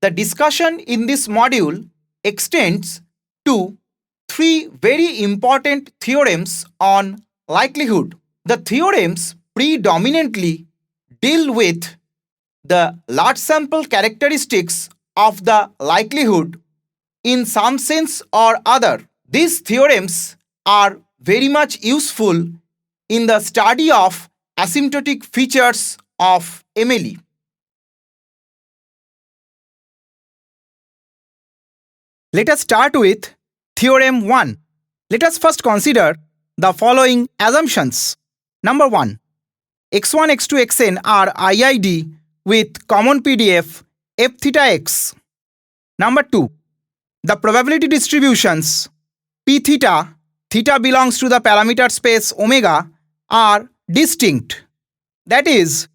The discussion in this module extends to three very important theorems on likelihood. The theorems predominantly deal with the large sample characteristics of the likelihood in some sense or other. These theorems are very much useful in the study of asymptotic features of MLE. Let us start with Theorem 1. Let us first consider the following assumptions. Number 1. x1, x2, xn are IID with common PDF f theta x. Number 2. The probability distributions p theta, theta belongs to the parameter space omega, are distinct. That is,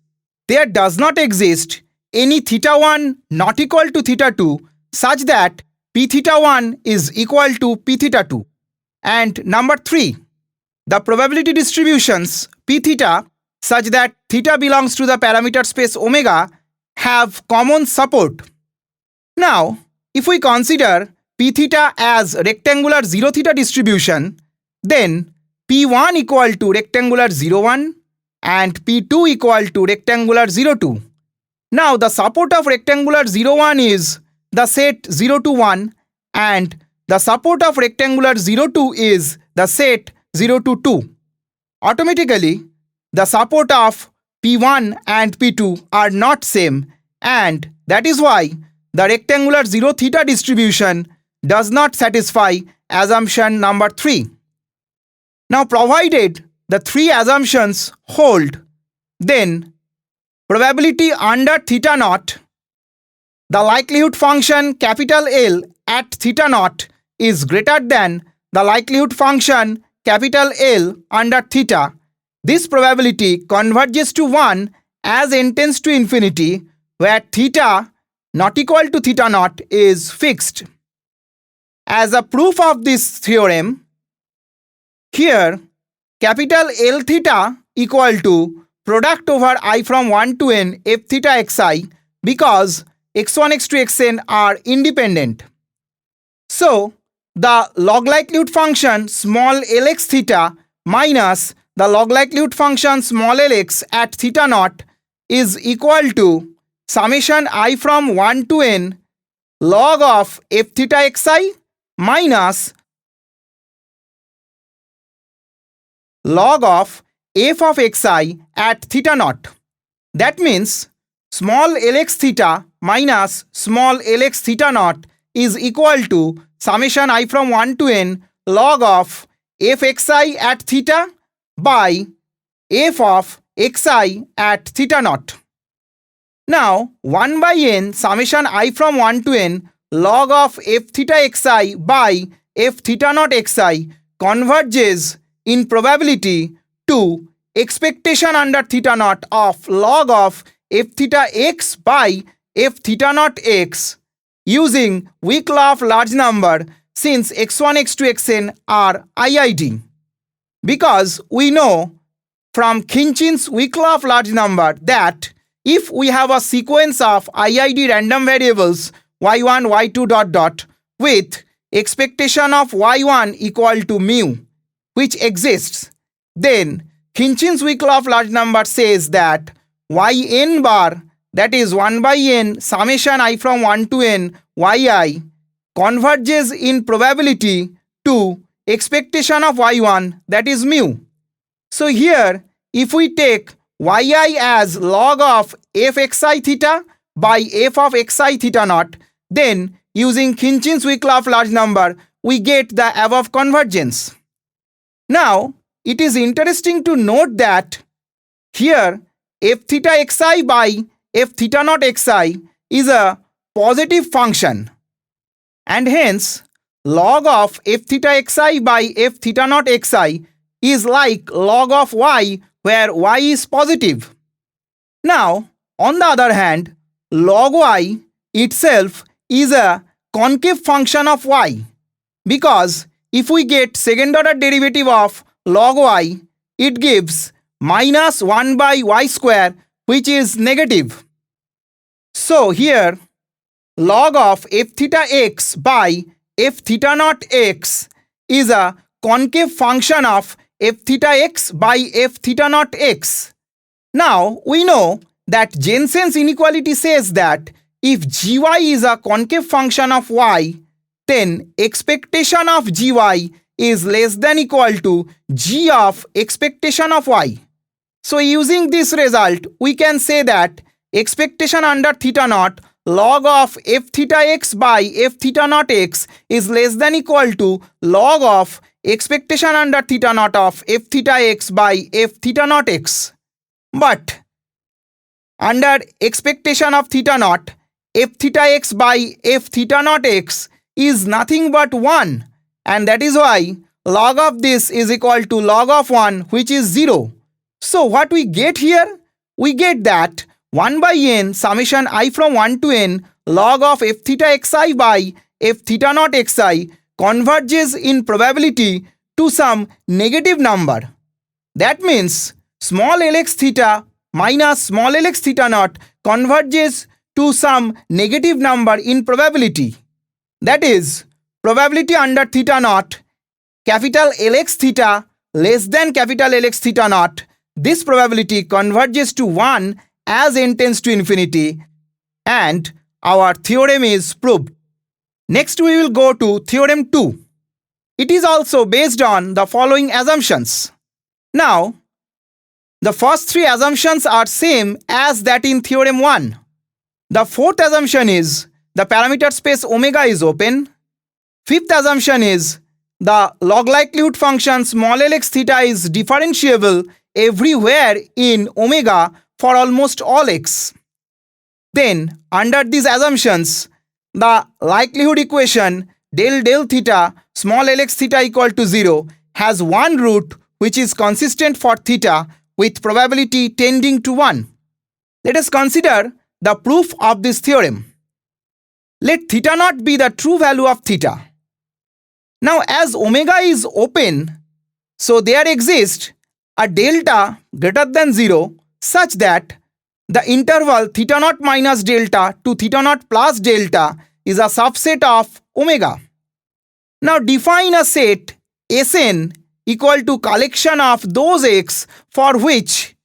there does not exist any theta 1 not equal to theta 2 such that p theta 1 is equal to p theta 2. And number 3. The probability distributions p theta such that theta belongs to the parameter space omega have common support. Now, if we consider p theta as rectangular 0 theta distribution, then p1 equal to rectangular 0 1 and p2 equal to rectangular 0 2. Now, the support of rectangular 0 1 is the set 0 to 1 and the support of rectangular 0 2 is the set 0 to 2. Automatically, the support of p1 and p2 are not same, and that is why the rectangular 0 theta distribution does not satisfy assumption number 3. Now, provided the three assumptions hold, then probability under theta naught, the likelihood function capital L at theta naught is greater than the likelihood function capital L under theta. This probability converges to 1 as n tends to infinity, where theta not equal to theta naught is fixed. As a proof of this theorem, here capital L theta equal to product over I from 1 to n f theta xi, because x1, x2, xn are independent. So, the log likelihood function small lx theta minus the log likelihood function small lx at theta naught is equal to summation I from 1 to n log of f theta xi minus log of f of xi at theta naught. That means small lx theta minus small lx theta naught is equal to summation I from 1 to n log of fxi at theta by f of xi at theta naught. Now, 1 by n summation I from 1 to n log of f theta xi by f theta naught xi converges in probability to expectation under theta naught of log of f theta x by f theta naught x using weak law of large number, since x1, x2, xn are IID. Because we know from Khinchin's weak law of large number that if we have a sequence of IID random variables y1, y2 dot dot with expectation of y1 equal to mu, which exists, then Khinchin's weak law of large number says that yn bar, that is 1 by n summation I from 1 to n yi, converges in probability to expectation of y1, that is mu. So here, if we take yi as log of fxi theta by f of xi theta naught, then using Khinchin's weak law of large number, we get the above convergence. Now, it is interesting to note that here f theta xi by f theta naught xi is a positive function, and hence log of f theta xi by f theta naught xi is like log of y, where y is positive. Now, on the other hand, log y itself is a concave function of y, because if we get second order derivative of log y, it gives minus 1 by y square, which is negative. So here log of f theta x by f theta naught x is a concave function of f theta x by f theta naught x. Now we know that Jensen's inequality says that if gy is a concave function of y, then expectation of gy is less than equal to g of expectation of y. So using this result, we can say that expectation under theta naught log of f theta x by f theta naught x is less than equal to log of expectation under theta naught of f theta x by f theta naught x. But under expectation of theta naught, f theta x by f theta naught x is nothing but 1, and that is why log of this is equal to log of 1, which is 0. So what we get here? We get that 1 by n summation I from 1 to n log of f theta xi by f theta naught xi converges in probability to some negative number. That means small lx theta minus small lx theta naught converges to some negative number in probability. That is, probability under theta naught capital Lx theta less than capital Lx theta naught, this probability converges to 1 as n tends to infinity, and our theorem is proved. Next we will go to theorem 2. It is also based on the following assumptions. Now, the first three assumptions are same as that in theorem 1. The fourth assumption is the parameter space omega is open. Fifth assumption is the log likelihood function small lx theta is differentiable everywhere in omega for almost all x. Then, under these assumptions, the likelihood equation del theta small lx theta equal to 0 has one root which is consistent for theta with probability tending to 1. Let us consider the proof of this theorem. Let theta naught be the true value of theta. Now as omega is open, so there exists a delta greater than 0 such that the interval theta naught minus delta to theta naught plus delta is a subset of omega. Now define a set Sn equal to collection of those x for which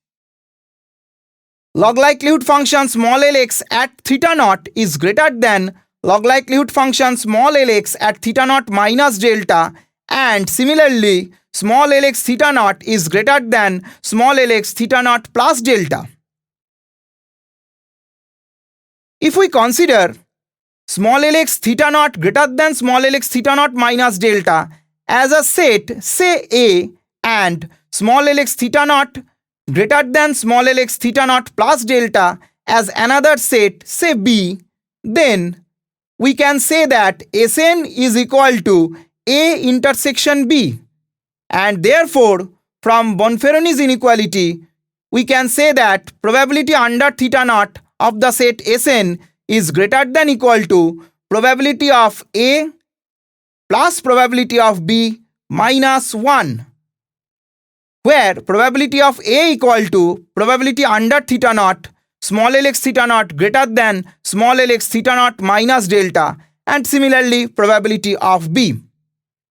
log likelihood function small lx at theta naught is greater than log likelihood function small lx at theta naught minus delta, and similarly small lx theta naught is greater than small lx theta naught plus delta. If we consider small lx theta naught greater than small lx theta naught minus delta as a set, say A, and small lx theta naught greater than small lx theta naught plus delta as another set, say B, then we can say that Sn is equal to A intersection B, and therefore from Bonferroni's inequality we can say that probability under theta naught of the set Sn is greater than equal to probability of A plus probability of B minus 1, where probability of A equal to probability under theta naught small lx theta naught greater than small lx theta naught minus delta, and similarly probability of B.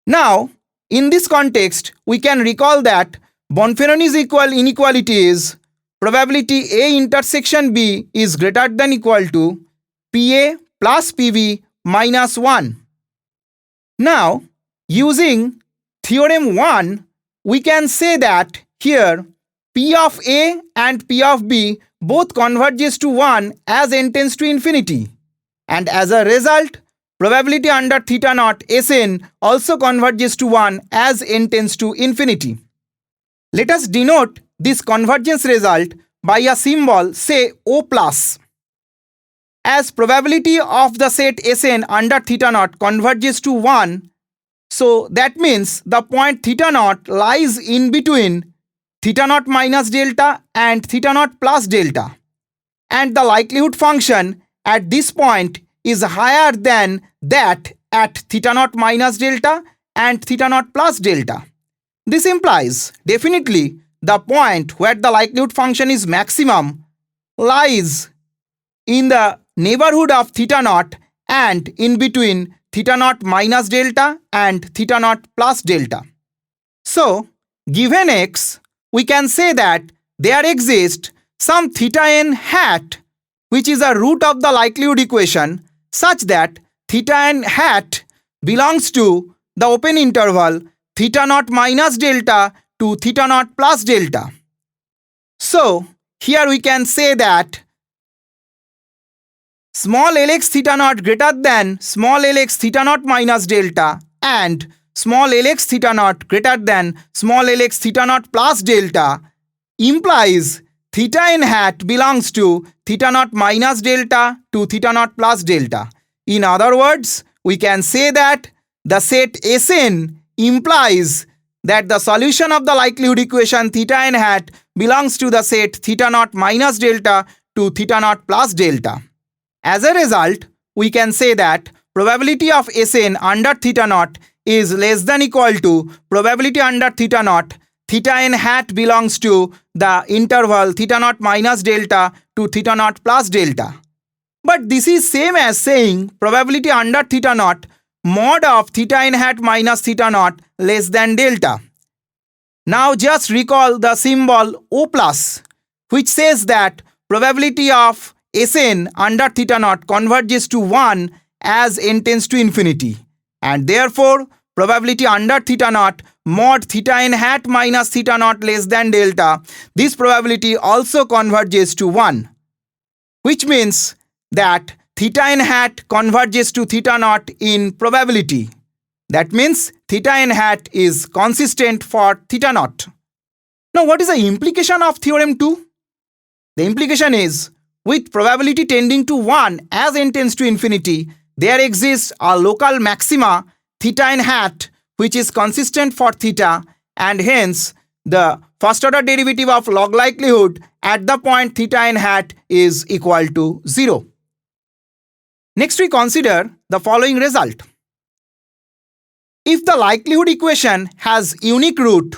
Now, in this context, we can recall that Bonferroni's inequality is probability A intersection B is greater than equal to PA plus PB minus 1. Now, using theorem 1, we can say that here P of A and P of B both converges to 1 as n tends to infinity, and as a result, probability under theta naught Sn also converges to 1 as n tends to infinity. Let us denote this convergence result by a symbol, say O plus. As probability of the set Sn under theta naught converges to 1, so that means the point theta naught lies in between theta naught minus delta and theta naught plus delta, and the likelihood function at this point is higher than that at theta naught minus delta and theta naught plus delta. This implies definitely the point where the likelihood function is maximum lies in the neighborhood of theta naught and in between theta naught minus delta and theta naught plus delta. So, given x, we can say that there exists some theta n hat, which is a root of the likelihood equation, such that theta n hat belongs to the open interval theta naught minus delta to theta naught plus delta. So, here we can say that small lx theta naught greater than small lx theta naught minus delta and small lx theta naught greater than small lx theta naught plus delta implies theta n hat belongs to theta naught minus delta to theta naught plus delta. In other words, we can say that the set Sn implies that the solution of the likelihood equation theta n hat belongs to the set theta naught minus delta to theta naught plus delta. As a result, we can say that probability of Sn under theta naught is less than equal to probability under theta naught theta n hat belongs to the interval theta naught minus delta to theta naught plus delta. But this is same as saying probability under theta naught mod of theta n hat minus theta naught less than delta. Now just recall the symbol O plus, which says that probability of Sn under theta naught converges to 1 as n tends to infinity, and therefore probability under theta naught mod theta n hat minus theta naught less than delta, this probability also converges to 1, which means that theta n hat converges to theta naught in probability. That means theta n hat is consistent for theta naught. Now, what is the implication of theorem 2? The implication is, with probability tending to 1 as n tends to infinity, there exists a local maxima theta n hat which is consistent for theta, and hence the first order derivative of log likelihood at the point theta n hat is equal to 0. Next, we consider the following result. If the likelihood equation has unique root,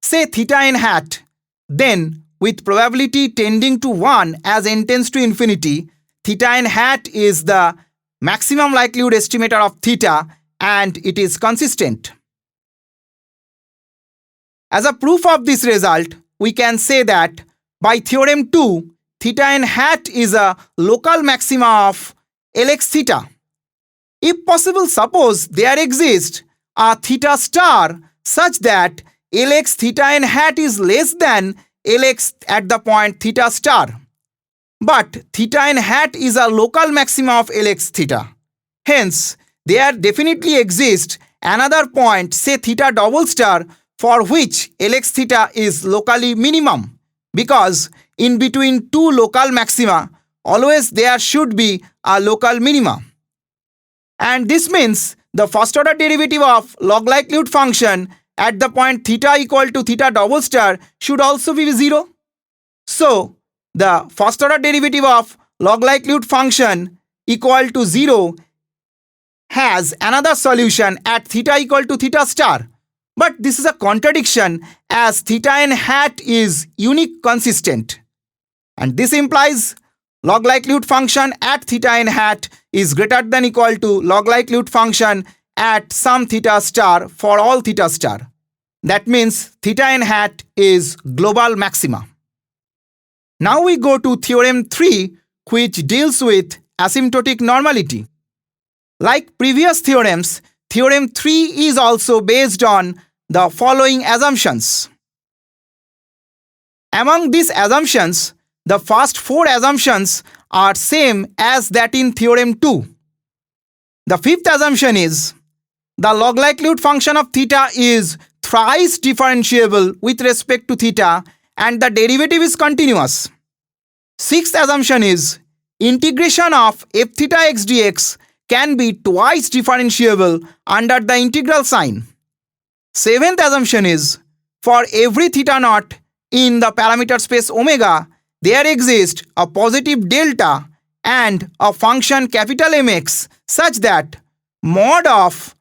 say theta n hat, then with probability tending to 1 as n tends to infinity, theta n hat is the maximum likelihood estimator of theta and it is consistent. As a proof of this result, we can say that by theorem 2, theta n hat is a local maxima of Lx theta. If possible, suppose there exists a theta star such that Lx theta n hat is less than Lx at the point theta star. But theta n hat is a local maxima of Lx theta. Hence, there definitely exists another point, say theta double star, for which Lx theta is locally minimum, because in between two local maxima, always there should be a local minima. And this means the first order derivative of log likelihood function at the point theta equal to theta double star should also be 0. So, the first order derivative of log likelihood function equal to 0 has another solution at theta equal to theta star. But this is a contradiction as theta n hat is unique consistent. And this implies log likelihood function at theta n hat is greater than equal to log likelihood function at some theta star for all theta star. That means theta n hat is global maxima. Now we go to theorem 3, which deals with asymptotic normality. Like previous theorems, theorem 3 is also based on the following assumptions. Among these assumptions, the first 4 assumptions are same as that in theorem 2. The fifth assumption is the log likelihood function of theta is thrice differentiable with respect to theta and the derivative is continuous. Sixth assumption is integration of f theta x dx can be twice differentiable under the integral sign. Seventh assumption is for every theta naught in the parameter space omega, there exists a positive delta and a function capital Mx such that mod of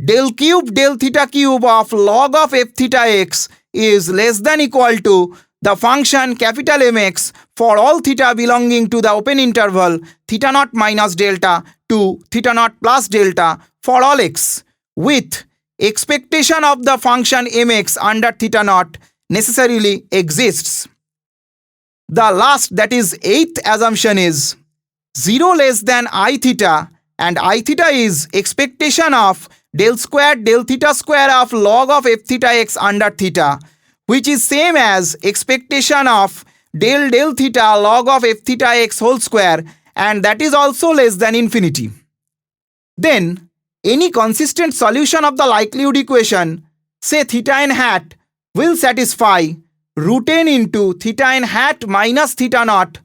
del cube del theta cube of log of f theta x is less than equal to the function capital Mx for all theta belonging to the open interval theta naught minus delta to theta naught plus delta for all x, with expectation of the function Mx under theta naught necessarily exists. The last, that is 8th assumption, is 0 less than I theta, and I theta is expectation of del square del theta square of log of f theta x under theta, which is same as expectation of del del theta log of f theta x whole square, and that is also less than infinity. Then any consistent solution of the likelihood equation, say theta n hat, will satisfy root n into theta n hat minus theta naught,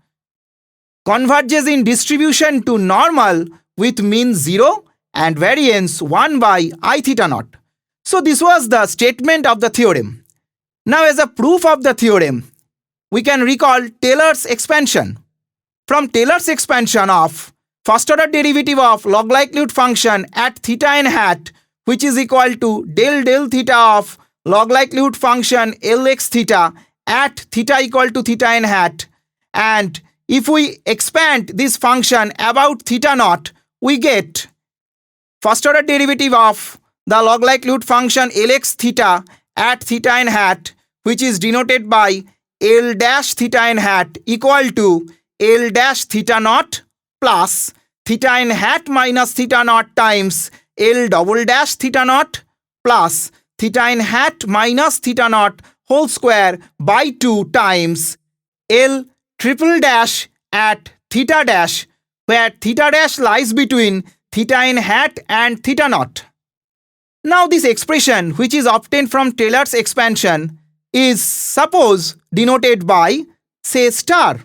converges in distribution to normal with mean 0 and variance 1 by I theta naught. So this was the statement of the theorem. Now, as a proof of the theorem, we can recall Taylor's expansion. From Taylor's expansion of first order derivative of log likelihood function at theta n hat, which is equal to del del theta of log likelihood function Lx theta at theta equal to theta n hat, and if we expand this function about theta naught, we get first order derivative of the log likelihood function Lx theta at theta n hat, which is denoted by L dash theta n hat, equal to L dash theta naught plus theta n hat minus theta naught times L double dash theta naught plus theta n hat minus theta naught whole square by 2 times L triple dash at theta dash, where theta dash lies between theta n hat and theta naught. Now this expression, which is obtained from Taylor's expansion, is suppose denoted by, say, star.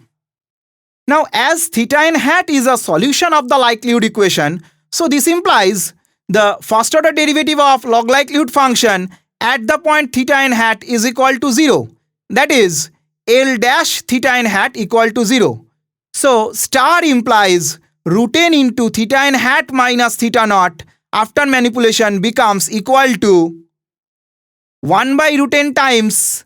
Now, as theta n hat is a solution of the likelihood equation, so this implies the first order derivative of log likelihood function at the point theta n hat is equal to 0. That is, L dash theta n hat equal to 0. So star implies root n into theta n hat minus theta naught after manipulation becomes equal to 1 by root n times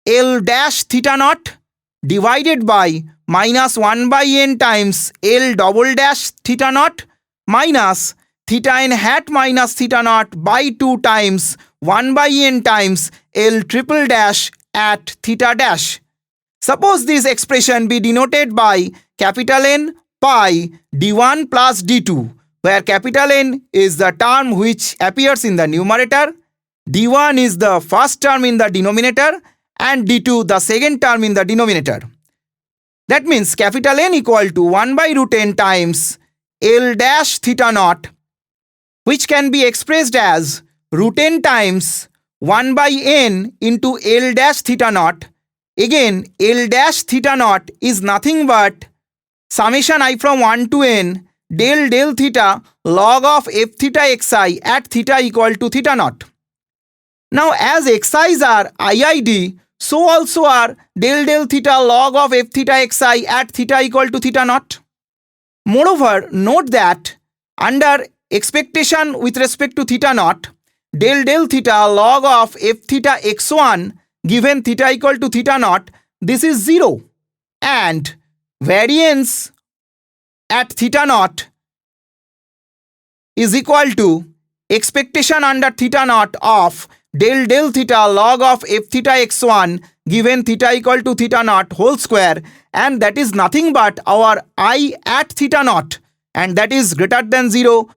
L dash theta naught divided by minus 1 by n times L double dash theta naught minus theta n hat minus theta naught by 2 times 1 by n times L triple dash at theta dash. Suppose this expression be denoted by capital N pi d1 plus d2, where capital N is the term which appears in the numerator, d1 is the first term in the denominator, and d2 the second term in the denominator. That means capital N equal to 1 by root n times L dash theta naught, which can be expressed as root n times 1 by n into L dash theta naught. Again, L dash theta naught is nothing but summation I from 1 to n del del theta log of f theta xi at theta equal to theta naught. Now, as xi's are IID, so also are del del theta log of f theta xi at theta equal to theta naught. Moreover, note that under expectation with respect to theta naught, del del theta log of f theta x1 given theta equal to theta naught, this is 0, and variance at theta naught is equal to expectation under theta naught of del del theta log of f theta x1 given theta equal to theta naught whole square, and that is nothing but our I at theta naught, and that is greater than 0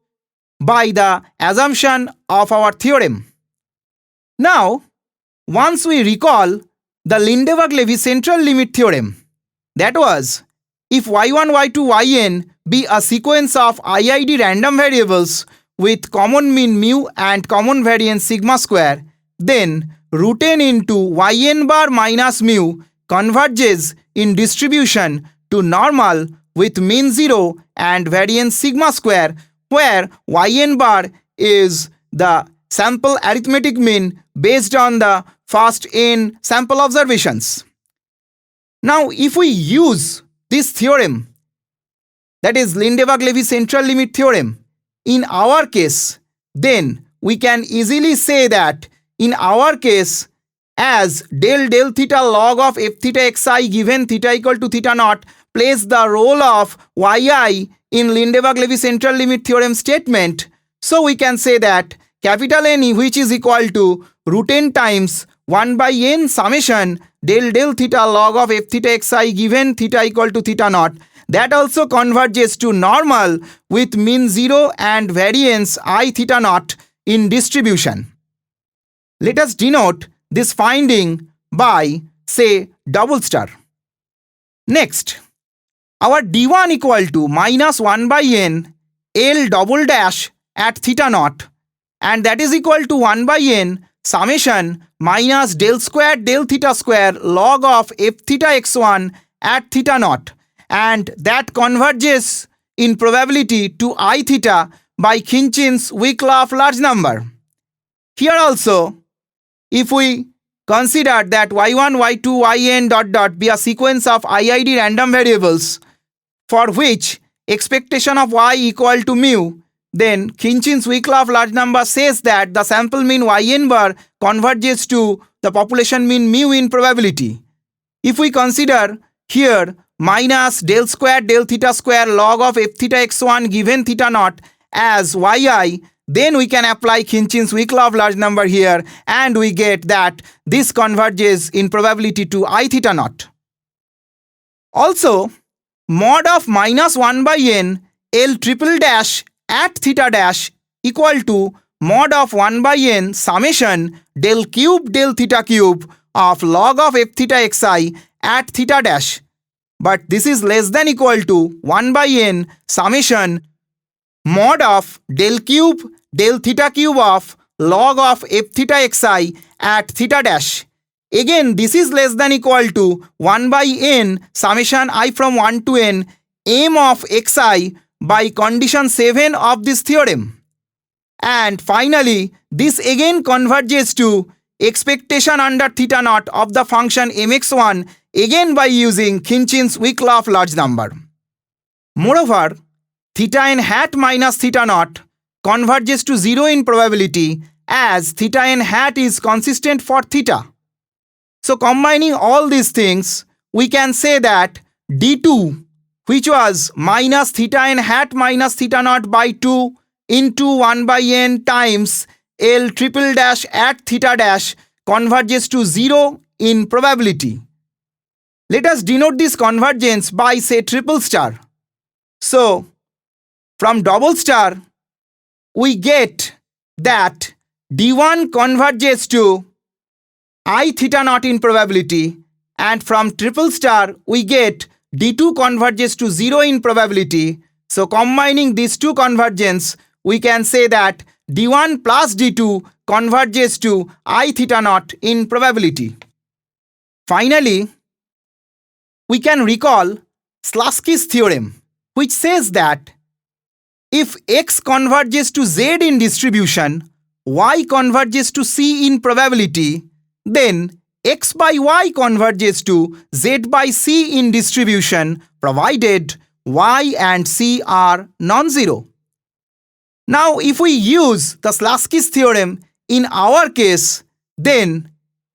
by the assumption of our theorem. Now, once we recall the Lindiwe-Clevy central limit theorem, that was, if y1, y2, yn be a sequence of IID random variables with common mean mu and common variance sigma square, then root n into yn bar minus mu converges in distribution to normal with mean 0 and variance sigma square, where yn bar is the sample arithmetic mean based on the first n sample observations. Now, if we use this theorem, that is Lindiwe-Clevy central limit theorem, in our case, then we can easily say that in our case as del theta log of f theta xi given theta equal to theta naught plays the role of yi in Lindiwe-Clevy central limit theorem statement. So we can say that capital N, which is equal to root n times 1 by n summation del theta log of f theta xi given theta equal to theta naught, that also converges to normal with mean 0 and variance I theta naught in distribution. Let us denote this finding by, say, double star. Next, our d1 equal to minus 1 by n L double dash at theta naught, and that is equal to 1 by n summation minus del theta square log of f theta x1 at theta naught, and that converges in probability to I theta by Khinchin's weak law of large number. Here also, if we consider that y1, y2, yn dot dot be a sequence of IID random variables for which expectation of y equal to mu, then Khinchin's weak law of large number says that the sample mean yn bar converges to the population mean mu in probability. If we consider here minus del theta square log of f theta x1 given theta naught as yi, then we can apply Khinchin's weak law of large number here, and we get that this converges in probability to I theta naught. Also, mod of minus 1 by n L triple dash at theta dash equal to mod of 1 by n summation del theta cube of log of f theta xi at theta dash, but this is less than equal to 1 by n summation mod of del theta cube of log of f theta xi at theta dash. Again, this is less than equal to 1 by n summation I from 1 to n m of xi by condition 7 of this theorem. And finally, this again converges to expectation under theta naught of the function mx1 again by using Khinchin's weak law of large number. Moreover, theta n hat minus theta naught converges to 0 in probability as theta n hat is consistent for theta. So combining all these things, we can say that d2, which was minus theta n hat minus theta naught by 2 into 1 by n times L triple dash at theta dash converges to 0 in probability. Let us denote this convergence by, say, triple star. So, from double star, we get that d1 converges to I theta naught in probability, and from triple star, we get d2 converges to 0 in probability. So, combining these two convergence, we can say that d1 plus d2 converges to I theta naught in probability. Finally, we can recall Slovsky's theorem, which says that if x converges to z in distribution, y converges to c in probability, then x by y converges to z by c in distribution, provided y and c are non-zero. Now, if we use the Slovsky's theorem in our case, then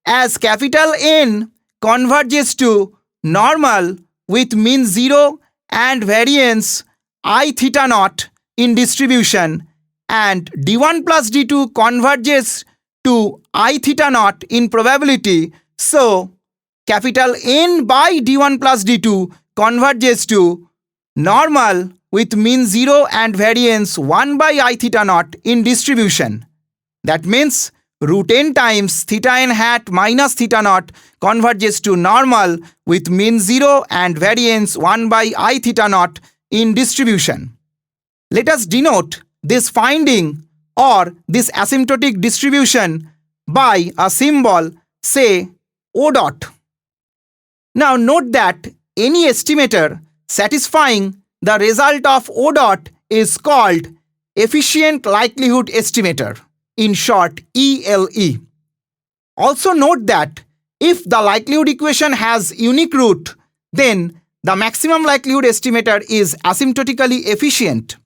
as capital N converges to normal with mean 0 and variance I theta naught in distribution, and d1 plus d2 converges to I theta naught in probability, so capital N by d1 plus d2 converges to normal with mean 0 and variance 1 by I theta naught in distribution. That means root n times theta n hat minus theta naught converges to normal with mean 0 and variance 1 by I theta naught in distribution. Let us denote this finding or this asymptotic distribution by a symbol, say, O dot. Now note that any estimator satisfying the result of O dot is called efficient likelihood estimator, in short ELE. Also note that if the likelihood equation has unique root, then the maximum likelihood estimator is asymptotically efficient.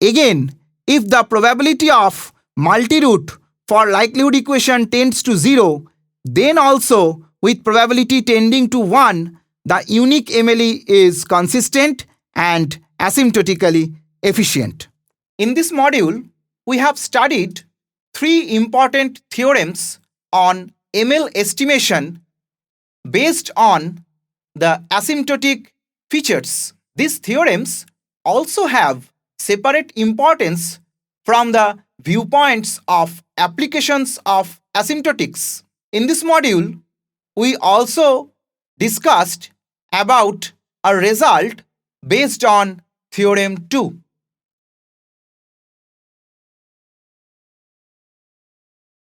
Again, if the probability of multi-root for likelihood equation tends to 0, Then also, with probability tending to 1, the unique MLE is consistent and asymptotically efficient. In this module, we have studied 3 important theorems on ML estimation based on the asymptotic features. These theorems also have separate importance from the viewpoints of applications of asymptotics. In this module, we also discussed about a result based on Theorem 2.